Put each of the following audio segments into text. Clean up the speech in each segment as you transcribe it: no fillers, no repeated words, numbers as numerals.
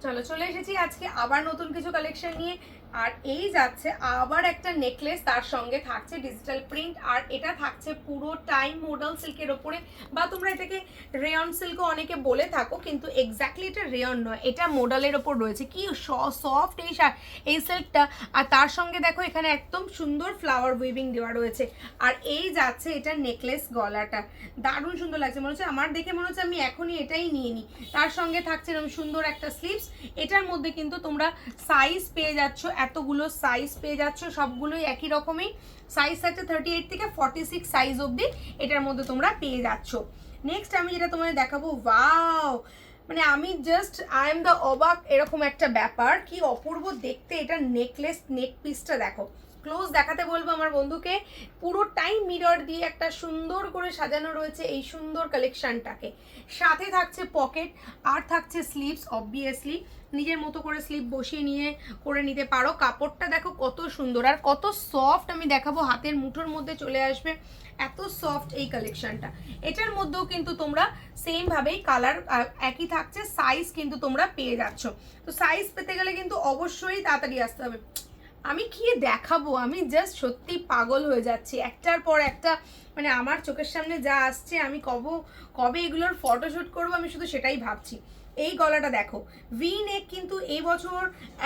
চলো চলে এসেছি আজকে আবার নতুন কিছু কালেকশন নিয়ে। আর এই যাচ্ছে আবার একটা নেকলেস, তার সঙ্গে থাকছে ডিজিটাল প্রিন্ট, আর এটা থাকছে পুরো টাইম মডেল সিল্কের ওপরে, বা তোমরা এটাকে রেয়ন সিল্কও অনেকে বলে থাকো, কিন্তু এক্স্যাক্টলি এটা রেয়ন নয়, এটা মডেলের ওপর রয়েছে। কি সফট এই সিল্কটা। আর তার সঙ্গে দেখো এখানে একদম সুন্দর ফ্লাওয়ার উইভিং দেওয়া রয়েছে। আর এই যাচ্ছে এটা নেকলেস, গলাটা দারুণ সুন্দর লাগছে, মনে হচ্ছে আমার দেখে মনে হচ্ছে আমি এখনই এটাই নিয়ে নিই। তার সঙ্গে থাকছে এরকম সুন্দর একটা স্লিভস। এটার মধ্যে কিন্তু তোমরা সাইজ পেয়ে যাচ্ছ, এতগুলো সাইজ পেয়ে যাচ্ছ, সবগুলোই একই রকমই সাইজ থাকছে 38 থেকে 46 সাইজ অবধি এটার মধ্যে তোমরা পেয়ে যাচ্ছ। নেক্সট আমি যেটা তোমাদের দেখাবো, ওয়াও, মানে আমি জাস্ট আই এম দ্য অবাক, এরকম একটা ব্যাপার, কি অপূর্ব দেখতে এটা নেকলেস, নেক পিসটা দেখো, ক্লোজ দেখাতে বলবো আমার বন্ধুকে। পুরোটাই মিরর দিয়ে একটা সুন্দর করে সাজানো রয়েছে এই সুন্দর কালেকশনটাকে। সাথে থাকছে পকেট, আর থাকছে স্লিভস। অবভিয়াসলি নিজের মতো করে স্লিভ বসিয়ে নিয়ে করে নিতে পারো। কাপড়টা দেখো কত সুন্দর আর কত সফট, আমি দেখাবো, হাতের মুঠোর মধ্যে চলে আসবে, এত সফট এই কালেকশনটা। এটার মধ্যেও কিন্তু তোমরা সেম ভাবেই কালার একই থাকছে, সাইজ কিন্তু তোমরা পেয়ে যাচ্ছ। তো সাইজ পেতে গেলে কিন্তু অবশ্যই তাড়াতাড়ি আসতে হবে। আমি কি দেখাবো, আমি জাস্ট সত্যি পাগল হয়ে যাচ্ছি একটার পর একটা, মানে আমার চোখের সামনে যা আসছে আমি কবে এগুলোর ফটোশুট করবো, আমি শুধু সেটাই ভাবছি। এই গলাটা দেখো, ভি নেক কিন্তু এই বছর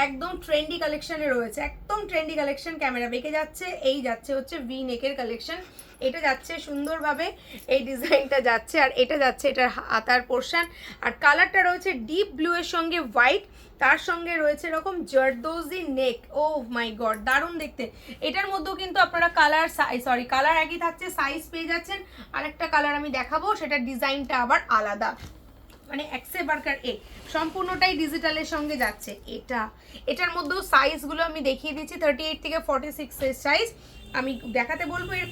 একদম ট্রেন্ডি কালেকশনে রয়েছে, একদম ট্রেন্ডি কালেকশন। ক্যামেরা বেঁকে যাচ্ছে, এই যাচ্ছে হচ্ছে ভি নেকের কালেকশন। এটা যাচ্ছে সুন্দরভাবে, এই ডিজাইনটা যাচ্ছে, আর এটা যাচ্ছে এটার হাতার পোর্শন। আর কালারটা রয়েছে ডিপ ব্লু এর সঙ্গে হোয়াইট, তার সঙ্গে রয়েছে এরকম জারদোজি নেক। ও মাই গড, দারুণ দেখতে। এটার মধ্যেও কিন্তু আপনারা কালার একই থাকছে, সাইজ পেয়ে যাচ্ছেন। আরেকটা কালার আমি দেখাবো, সেটার ডিজাইনটা আবার আলাদা, মানে এক্সে বার্কার এ, সম্পূর্ণটাই ডিজিটালের সঙ্গে যাচ্ছে। এটার মধ্যেও সাইজগুলো আমি দেখিয়ে দিচ্ছি, 38 থেকে 46 এর সাইজ। আমি দেখাতে বলবো এর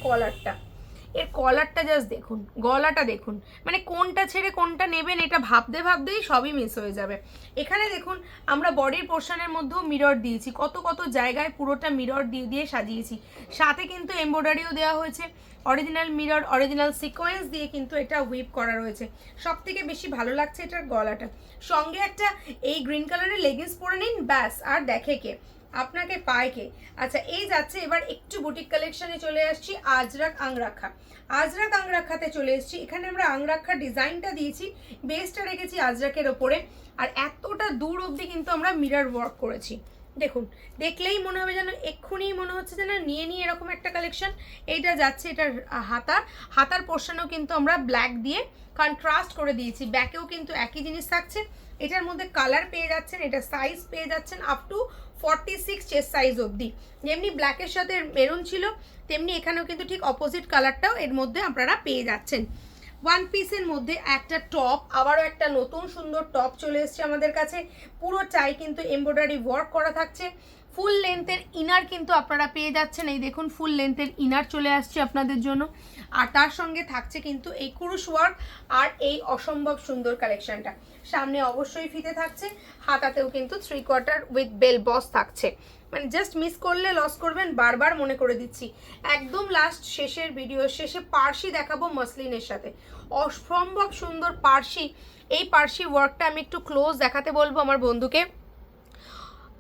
কলারটা জাস্ট দেখুন, গলাটা দেখুন, মানে কোনটা ছেড়ে কোনটা নেবেন এটা ভাবতেই সবই মিস হয়ে যাবে। এখানে দেখুন আমরা বডির পোর্শনের মধ্যেও মিরর দিয়েছি, কত কত জায়গায় পুরোটা মিরর দিয়ে সাজিয়েছি। সাথে কিন্তু এমব্রয়ডারিও দেওয়া হয়েছে, অরিজিনাল মিরর, অরিজিনাল সিকোয়েন্স দিয়ে কিন্তু এটা হুইপ করা রয়েছে। সব থেকে বেশি ভালো লাগছে এটার গলাটা। সঙ্গে একটা এই গ্রিন কালারের লেগিংস পরে নিন, ব্যাস, আর দেখে কে আপনাকে পায় কে। আচ্ছা, এই যাচ্ছে এবার একটু বুটিক কালেকশনে চলে আসছি, আজরাক আংরাখাতে চলে এসেছি। এখানে আমরা আংরাখার ডিজাইনটা দিয়েছি, বেসটা রেখেছি আজরাকের ওপরে, আর এতটা দূর অবধি কিন্তু আমরা মিরর ওয়ার্ক করেছি। দেখুন, দেখলেই মনে হবে যেন এক্ষুনি মনে হচ্ছে যেন নিয়ে এরকম একটা কালেকশন। এইটা যাচ্ছে এটার হাতার পোর্শনেও কিন্তু আমরা ব্ল্যাক দিয়ে কন্ট্রাস্ট করে দিয়েছি, ব্যাকেও কিন্তু একই জিনিস থাকছে। এটার মধ্যে কালার পেয়ে যাচ্ছেন, এটা সাইজ পেয়ে যাচ্ছেন আপ টু 46 চেস্ট সাইজ অবধি। যেমনি ব্ল্যাকের সাথে মেরুন ছিল, তেমনি এখানেও কিন্তু ঠিক অপোজিট কালারটাও এর মধ্যে আপনারা পেয়ে যাচ্ছেন। ওয়ান পিসের মধ্যে একটা টপ, আবারও একটা নতুন সুন্দর টপ চলে এসছে আমাদের কাছে। পুরোটাই কিন্তু এমব্রয়ডারি ওয়ার্ক করা থাকছে। ফুল লেন্থের ইনার কিন্তু আপনারা পেয়ে যাচ্ছেন, এই দেখুন ফুল লেন্থের ইনার চলে আসছে আপনাদের জন্য। আর তার সঙ্গে থাকছে কিন্তু এই কুরুশ ওয়ার্ক আর এই অসম্ভব সুন্দর কালেকশনটা। সামনে অবশ্যই ফিতে থাকছে, হাতাতেও কিন্তু 3/4 উইথ বেল বস থাকছে। মানে জাস্ট মিস করলে লস করবেন, বারবার মনে করে দিচ্ছি। একদম লাস্ট শেষের ভিডিও শেষে পার্সি দেখাবো মসলিনের সাথে, অসম্ভব সুন্দর পার্সি। এই পার্সি ওয়ার্কটা আমি একটু ক্লোজ দেখাতে বলবো আমার বন্ধুকে,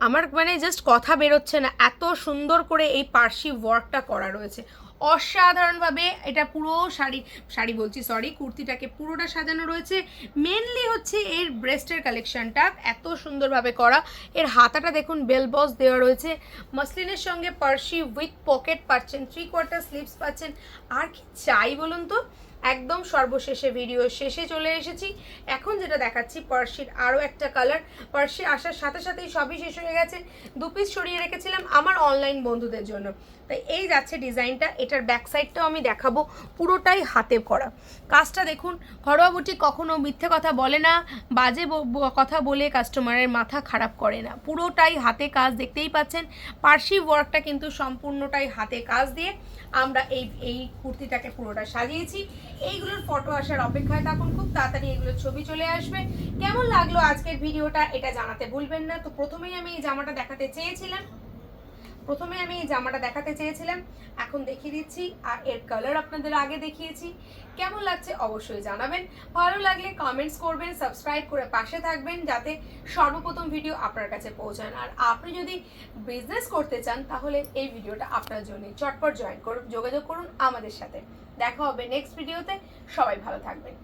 আমার মানে জাস্ট কথা বেরোচ্ছে না, এত সুন্দর করে এই পার্সি ওয়ার্কটা করা রয়েছে অসাধারণভাবে। এটা পুরো শাড়ি বলছি সরি, কুর্তিটাকে পুরোটা সাজানো রয়েছে। মেনলি হচ্ছে এর ব্রেস্টের কালেকশনটা এত সুন্দরভাবে করা। এর হাতাটা দেখুন বেল বস দেওয়া রয়েছে, মসলিনের সঙ্গে পার্সি উইথ পকেট পাচ্ছেন, 3/4 স্লিভস পাচ্ছেন। আর কি চাই বলুন তো। একদম সর্বশেষে ভিডিও শেষে চলে এসেছি। এখন যেটা দেখাচ্ছি পার্সির আরও একটা কালার, পার্সি আসার সাথে সাথেই সবই শেষ হয়ে গেছে, 2 পিস সরিয়ে রেখেছিলাম আমার অনলাইন বন্ধুদের জন্য। তাই এই যাচ্ছে ডিজাইনটা, এটার ব্যাক সাইডটাও আমি দেখাবো, পুরোটাই হাতে করা কাজটা দেখুন। ঘরোয়া বুটিক কখনো মিথ্যে কথা বলে না, বাজে কথা বলে কাস্টমারের মাথা খারাপ করে না, পুরোটাই হাতে কাজ, দেখতেই পাচ্ছেন। পার্সি ওয়ার্কটা কিন্তু সম্পূর্ণটাই হাতে কাজ দিয়ে আমরা এই কুর্তিটাকে পুরোটা সাজিয়েছি। এইগুলোর ফটো আসার অপেক্ষায় থাকুন, খুব তাড়াতাড়ি এগুলোর ছবি চলে আসবে। কেমন লাগলো আজকের ভিডিওটা এটা জানাতে ভুলবেন না। তো প্রথমেই আমি এই জামাটা দেখাতে চেয়েছিলাম, প্রথমে আমি এই জামাটা দেখাতে চেয়েছিলাম, এখন দেখিয়ে দিচ্ছি। আর এর কালার আপনাদের আগে দেখিয়েছি। কেমন লাগছে অবশ্যই জানাবেন। ভালো লাগলে কমেন্টস করবেন, সাবস্ক্রাইব করে পাশে থাকবেন যাতে সর্বপ্রথম ভিডিও আপনার কাছে পৌঁছায়। আর আপনি যদি বিজনেস করতে চান তাহলে এই ভিডিওটা আপনার জন্য। চটপট জয়েন করুন, যোগাযোগ করুন আমাদের সাথে। দেখা হবে নেক্সট ভিডিওতে। সবাই ভালো থাকবেন।